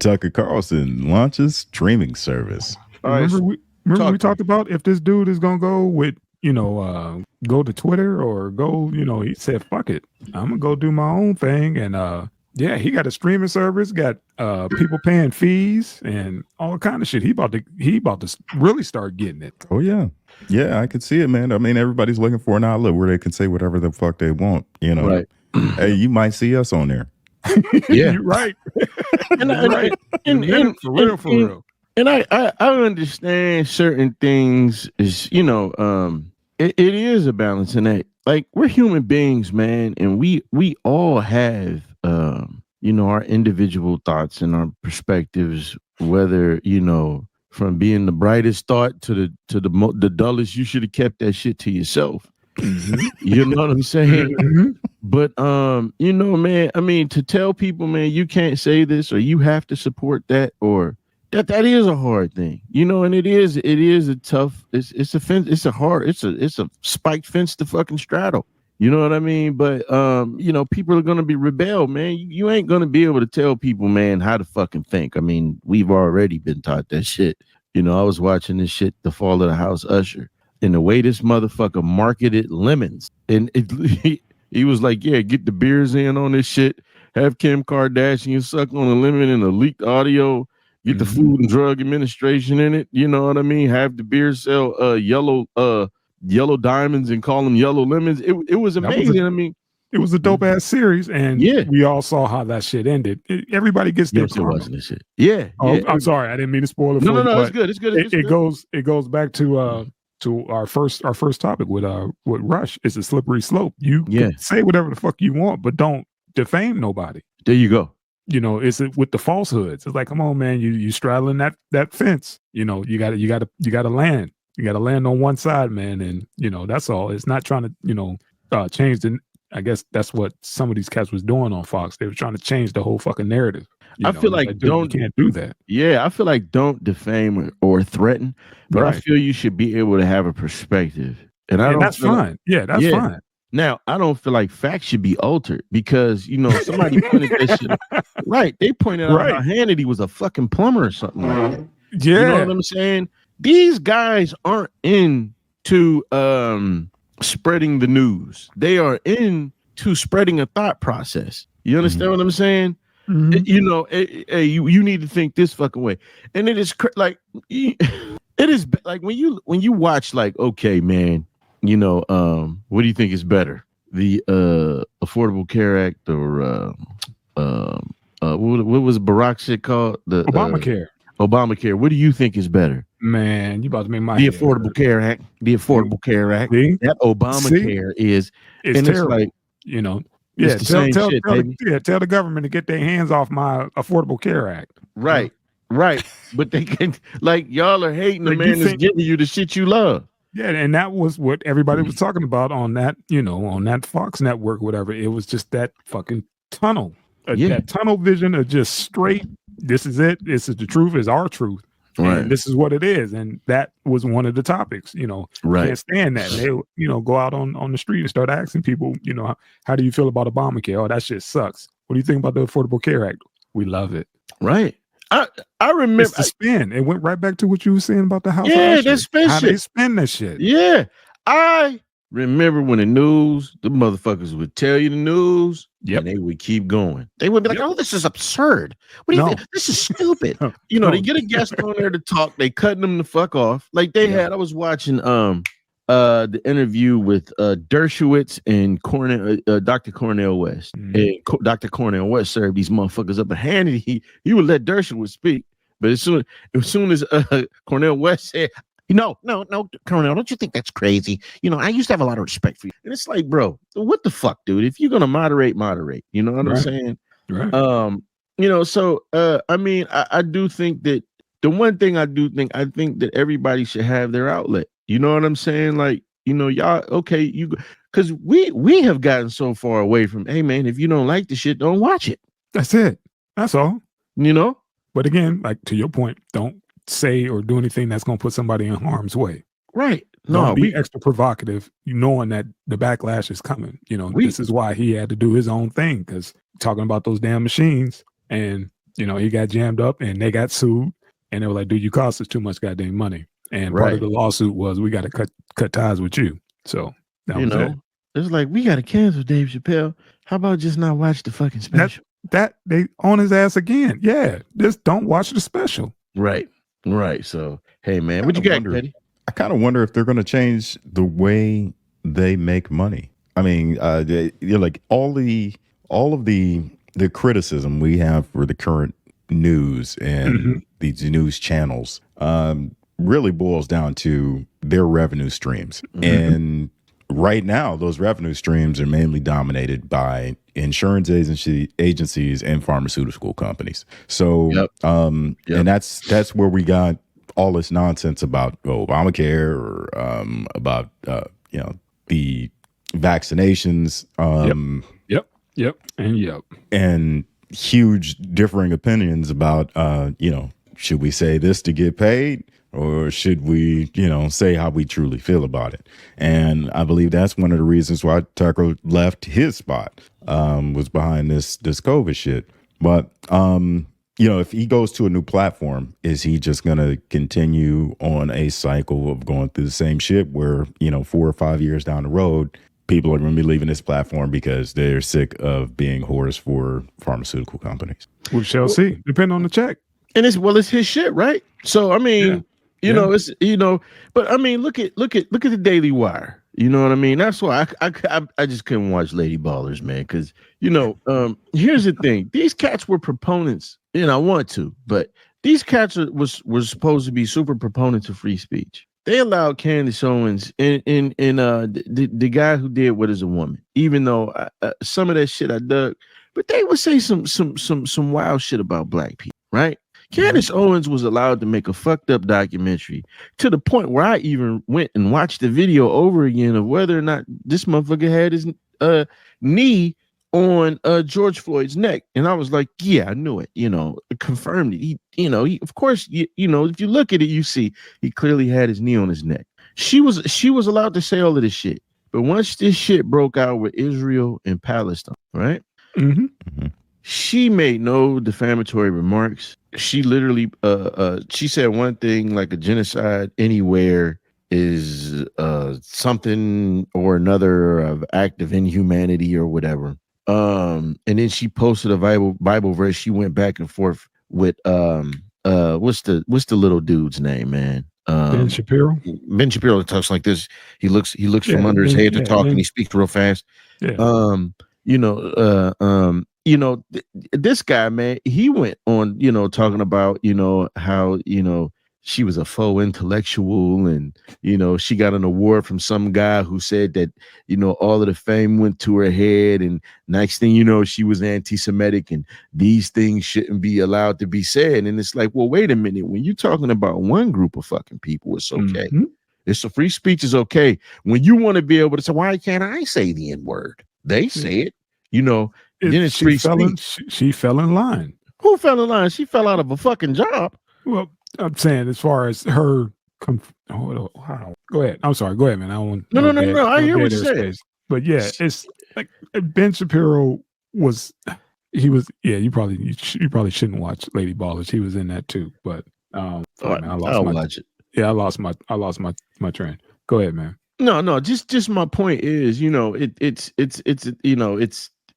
Tucker Carlson launches streaming service. Remember we talked about if this dude is gonna go with, go to Twitter or go, he said, fuck it, I'm gonna go do my own thing. And yeah, he got a streaming service, got people paying fees and all kind of shit. He about to really start getting it. Oh yeah. Yeah, I could see it, man. I mean, everybody's looking for an outlet where they can say whatever the fuck they want, Right. Hey, you might see us on there. Yeah. You're right. Right. For real. And I understand certain things is, it is a balancing act. Like, we're human beings, man, and we all have our individual thoughts and our perspectives, whether, from being the brightest thought to the dullest. You should have kept that shit to yourself. Mm-hmm. You know what I'm saying? Mm-hmm. But man, I mean, to tell people, man, you can't say this or you have to support that, or that is a hard thing, and it is a tough, it's a spiked fence to fucking straddle. You know what I mean? But people are gonna be rebel, man. You ain't gonna be able to tell people, man, how to fucking think. I mean, we've already been taught that shit. I was watching this shit, The Fall of the House Usher, and the way this motherfucker marketed lemons, and he was like, yeah, get the beers in on this shit, have Kim Kardashian suck on a lemon in a leaked audio, get the Food and Drug Administration in it. You know what I mean? Have the beer sell yellow diamonds and call them yellow lemons. It was amazing. It was a dope ass series, and yeah, we all saw how that shit ended. Everybody gets their karma. This shit. Yeah. Oh, yeah. I'm sorry, I didn't mean to spoil it. No, it's good. It's good. It goes back to our first topic with Rush. It's a slippery slope. You can say whatever the fuck you want, but don't defame nobody. There you go. It's with the falsehoods. It's like, come on, man, you straddling that fence. You gotta land. You gotta land on one side, man, and that's all. It's not trying to change the. I guess that's what some of these cats was doing on Fox. They were trying to change the whole fucking narrative. I feel like you can't do that. Yeah, I feel like don't defame or threaten, but I feel you should be able to have a perspective, and that's fine. That's fine. Now, I don't feel like facts should be altered because somebody pointed that shit out. Right? They pointed out how Hannity was a fucking plumber or something like that. Yeah, you know what I'm saying? These guys aren't into spreading the news. They are into spreading a thought process. You understand what I'm saying? Mm-hmm. You need to think this fucking way, and it is like it is like when you watch, like, okay, man, what do you think is better, the Affordable Care Act or what was Barack's shit called, the Obamacare? Obamacare. What do you think is better? Man, you about to make my Affordable Care Act. The Affordable Care Act. See? That Obamacare is it's terrible. It's like, tell the government to get their hands off my Affordable Care Act. Right. But they can, like, y'all are hating the man that's giving you the shit you love. Yeah, and that was what everybody was talking about on that, on that Fox network, whatever. It was just that fucking tunnel. That tunnel vision of just straight, this is it. This is the truth. Is our truth. Right. And this is what it is. And that was one of the topics, can't stand that. And they, go out on the street and start asking people, how do you feel about Obamacare? Oh, that shit sucks. What do you think about the Affordable Care Act? We love it. Right. I remember it's the spin. It went right back to what you were saying about the house. Yeah, that spin how shit. They spin that shit. Yeah. I remember when the motherfuckers would tell you the news, and they would keep going. They would be like, oh, this is absurd. What do you think? This is stupid. They get a guest on there to talk. They cutting them the fuck off. Like they had, I was watching the interview with Dershowitz and Dr. Cornel West. And Dr. Cornel West served these motherfuckers up a hand, and he would let Dershowitz speak. But as soon as Cornel West said, No, Colonel, don't you think that's crazy? I used to have a lot of respect for you. And it's like, bro, what the fuck, dude? If you're going to moderate. You know what I'm saying? Right. So, I mean, I do think that the one thing I think that everybody should have their outlet. You know what I'm saying? Like, y'all, okay, because we have gotten so far away from, hey, man, if you don't like the shit, don't watch it. That's it. That's all. But again, like, to your point, don't say or do anything that's going to put somebody in harm's way. Right. No, be extra provocative, knowing that the backlash is coming. This is why he had to do his own thing, because talking about those damn machines, and You know, he got jammed up and they got sued, and they were like, "Dude, you cost us too much goddamn money." And part of the lawsuit was we got to cut ties with you. So that was it. It's like, we got to cancel Dave Chappelle. How about just not watch the fucking special? That they on his ass again. Yeah, just don't watch the special. Right. So, hey man, what you got, Petty? I kind of wonder if they're going to change the way they make money. I mean, like all of the criticism we have for the current news and these news channels really boils down to their revenue streams. And right now, those revenue streams are mainly dominated by insurance agencies and pharmaceutical companies. So, and that's where we got all this nonsense about Obamacare or about the vaccinations. And huge differing opinions about should we say this to get paid, or should we say how we truly feel about it? And I believe that's one of the reasons why Tucker left his spot, was behind this COVID shit. But if he goes to a new platform, is he just going to continue on a cycle of going through the same shit where 4 or 5 years down the road, people are going to be leaving this platform because they're sick of being whores for pharmaceutical companies? We shall see. Depend on the check. And it's his shit, right? So I mean, but I mean, look at the Daily Wire. You know what I mean? That's why I just couldn't watch Lady Ballers, man. Because here's the thing: these cats were proponents, and I want to, but these cats were supposed to be super proponents of free speech. They allowed Candace Owens and the guy who did What Is a Woman, even though some of that shit I dug, but they would say some wild shit about black people, right? Candace Owens was allowed to make a fucked up documentary to the point where I even went and watched the video over again of whether or not this motherfucker had his knee on George Floyd's neck. And I was like, yeah, I knew it, it confirmed it. He of course, if you look at it, you see he clearly had his knee on his neck. She was allowed to say all of this shit. But once this shit broke out with Israel and Palestine, right? She made no defamatory remarks. She literally she said one thing, like a genocide anywhere is something or another of act of inhumanity or whatever. And then she posted a Bible verse. She went back and forth with what's the little dude's name, man? Ben Shapiro. Ben Shapiro talks like this. He looks from under his head to talk, and he speaks real fast. This guy, man, he went on, talking about, how, she was a faux intellectual, and, she got an award from some guy who said that, all of the fame went to her head, and next thing you know, she was anti-Semitic, and these things shouldn't be allowed to be said. And it's like, well, wait a minute, when you're talking about one group of fucking people, it's okay. It's a free speech is okay. When you want to be able to say, why can't I say the N-word? They say it, then it's free speech. She fell in line. Who fell in line? She fell out of a fucking job. Well, I'm saying as far as her. Go ahead. I'm sorry. Go ahead, man. I don't want. No. I hear what you're saying. But yeah, it's like Ben Shapiro was. He was. Yeah, you probably shouldn't watch Lady Ballers. He was in that too. But I'll watch it. Yeah, I lost my train. Go ahead, man. No. Just my point is,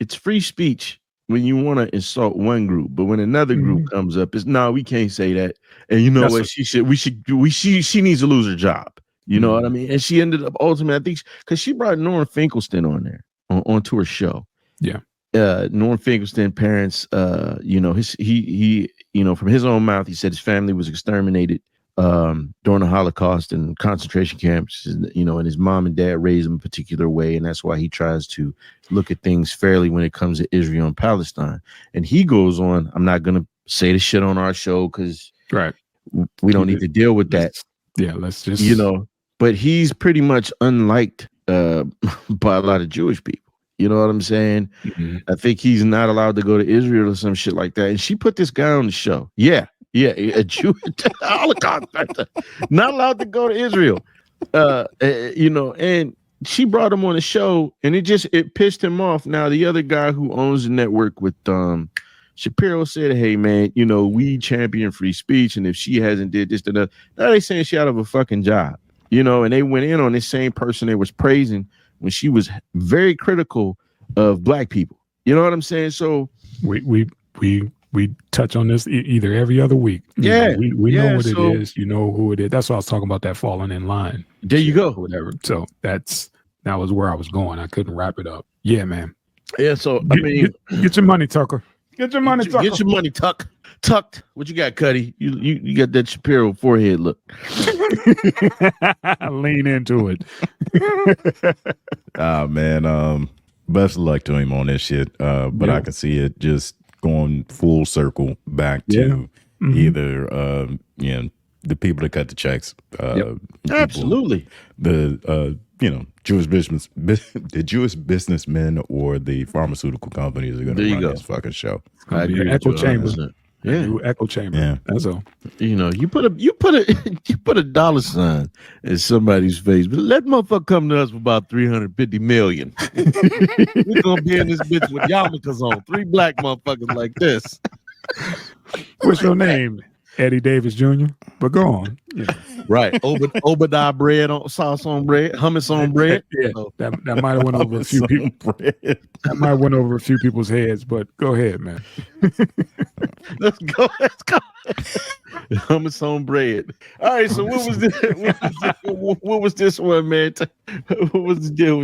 it's free speech when you want to insult one group, but when another group comes up, it's no, we can't say that. And she needs to lose her job. You know what I mean? And she ended up ultimately, I think, because she brought Norm Finkelstein on there onto her show. Yeah. Norm Finkelstein parents, he from his own mouth, he said his family was exterminated during the Holocaust and concentration camps, and his mom and dad raised him a particular way, and that's why he tries to look at things fairly when it comes to Israel and Palestine. And he goes on, I'm not gonna say the shit on our show because we don't need to deal with that. Yeah, let's just but he's pretty much unliked by a lot of Jewish people. You know what I'm saying? I think he's not allowed to go to Israel or some shit like that. And she put this guy on the show. Yeah, a Jew, Holocaust, not allowed to go to Israel. And she brought him on the show, and it pissed him off. Now the other guy who owns the network with Shapiro said, hey man, we champion free speech, and if she hasn't did this, now they saying she out of a fucking job, and they went in on this same person they was praising when she was very critical of black people. You know what I'm saying? So we touch on this either every other week. We know what it is. You know who it is. That's why I was talking about that falling in line. There you go. Whatever. So that was where I was going. I couldn't wrap it up. Yeah, man. Yeah. So get your money, Tucker. Get your money, Tucker. Get your money, tucked. What you got, Cuddy? You got that Shapiro forehead look. Lean into it. Man. Best of luck to him on this shit. But I can see it just going full circle back to either the people that cut the checks. Absolutely. The Jewish businessmen or the pharmaceutical companies are going to run this fucking show. I agree. Echo chamber. Echo chamber. Yeah. That's all. You put a dollar sign in somebody's face, but let motherfucker come to us for about 350 million. We're gonna be in this bitch with yarmulkes on, 3 black motherfuckers like this. What's your name? Eddie Davis Jr. But go on. Right. Obadiah bread on sauce on bread, hummus on bread. Yeah, that might have went over a few people. That might have went over a few people's heads, but go ahead, man. Let's go. Hummus on bread. All right. So what was this? What was this one, man? What was the deal with